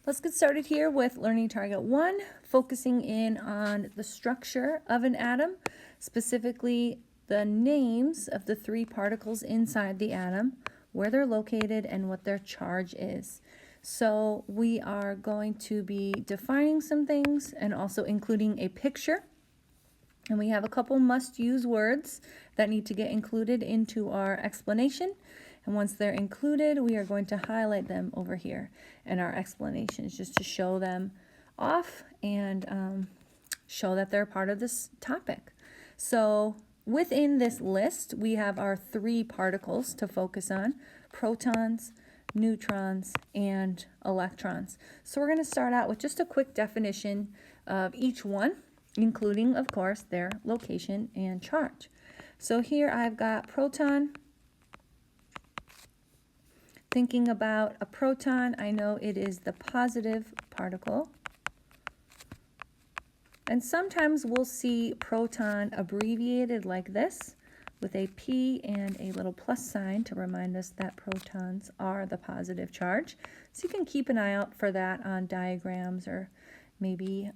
Let's get started here with learning target 1, focusing in on the structure of an atom, specifically the names of the 3 particles inside the atom, where they're located, and what their charge is. So we are going to be defining some things and also including a picture. And we have a couple must-use words that need to get included into our explanation. And once they're included, we are going to highlight them over here in our explanations just to show them off and show that they're part of this topic. So within this list, we have our 3 particles to focus on: protons, neutrons, and electrons. So we're going to start out with just a quick definition of each one, including, of course, their location and charge. So here I've got proton. Thinking about a proton, I know it is the positive particle. And sometimes we'll see proton abbreviated like this, with a P and a little plus sign to remind us that protons are the positive charge. So you can keep an eye out for that on diagrams or maybe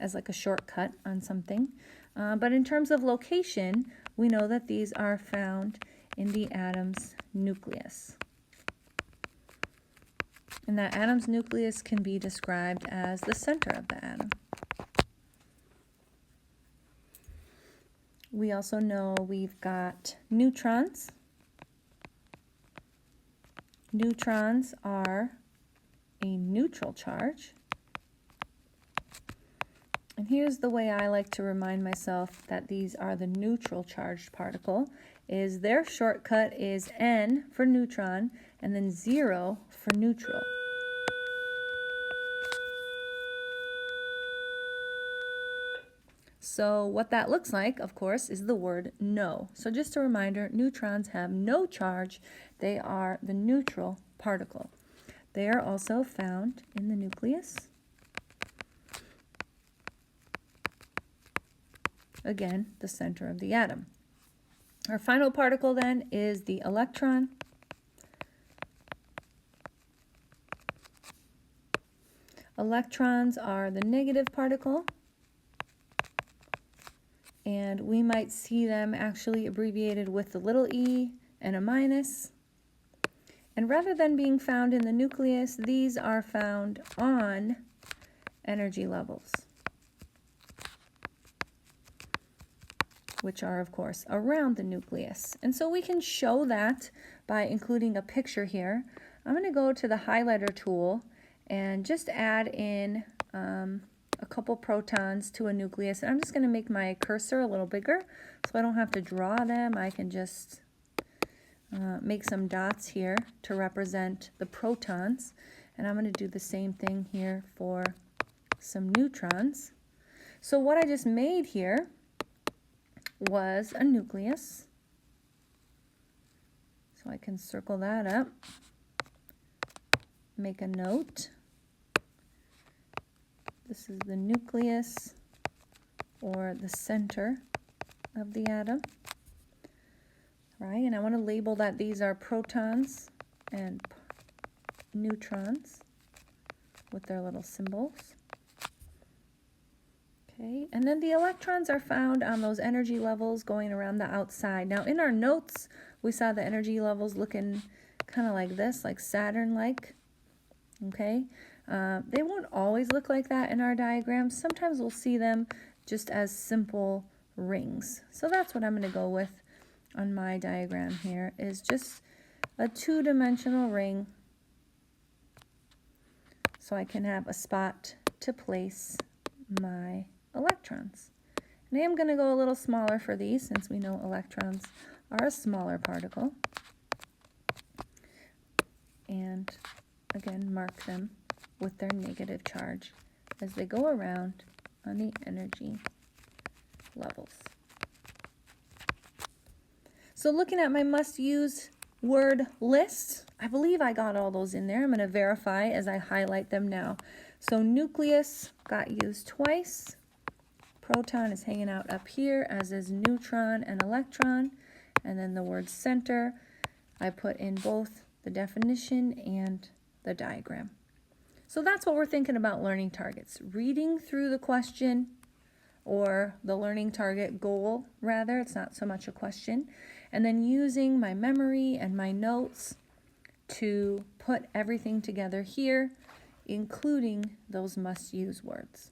as like a shortcut on something. But in terms of location, we know that these are found in the atom's nucleus. And that atom's nucleus can be described as the center of the atom. We also know we've got neutrons. Neutrons are a neutral charge. And here's the way I like to remind myself that these are the neutral charged particle, is their shortcut is N for neutron and then 0 for neutral. So what that looks like, of course, is the word no. So just a reminder, neutrons have no charge. They are the neutral particle. They are also found in the nucleus. Again, the center of the atom. Our final particle then is the electron. Electrons are the negative particle. And we might see them actually abbreviated with the little e and a minus. And rather than being found in the nucleus, these are found on energy levels, which are, of course, around the nucleus. And so we can show that by including a picture here. I'm going to go to the highlighter tool and just add in a couple protons to a nucleus. And I'm just going to make my cursor a little bigger so I don't have to draw them. I can just make some dots here to represent the protons. And I'm going to do the same thing here for some neutrons. So what I just made here was a nucleus. So I can circle that up, make a note. This is the nucleus, or the center of the atom, right? And I want to label that these are protons and neutrons with their little symbols. Okay, and then the electrons are found on those energy levels going around the outside. Now in our notes, we saw the energy levels looking kind of like this, like Saturn-like, okay? They won't always look like that in our diagrams. Sometimes we'll see them just as simple rings. So that's what I'm going to go with on my diagram here, is just a 2-dimensional ring so I can have a spot to place my electrons. And I am going to go a little smaller for these since we know electrons are a smaller particle. And again, mark them with their negative charge as they go around on the energy levels. So looking at my must-use word list, I believe I got all those in there. I'm going to verify as I highlight them now. So nucleus got used twice. Proton is hanging out up here, as is neutron and electron. And then the word center, I put in both the definition and the diagram. So that's what we're thinking about learning targets. Reading through the question, or the learning target goal, rather. It's not so much a question. And then using my memory and my notes to put everything together here, including those must-use words.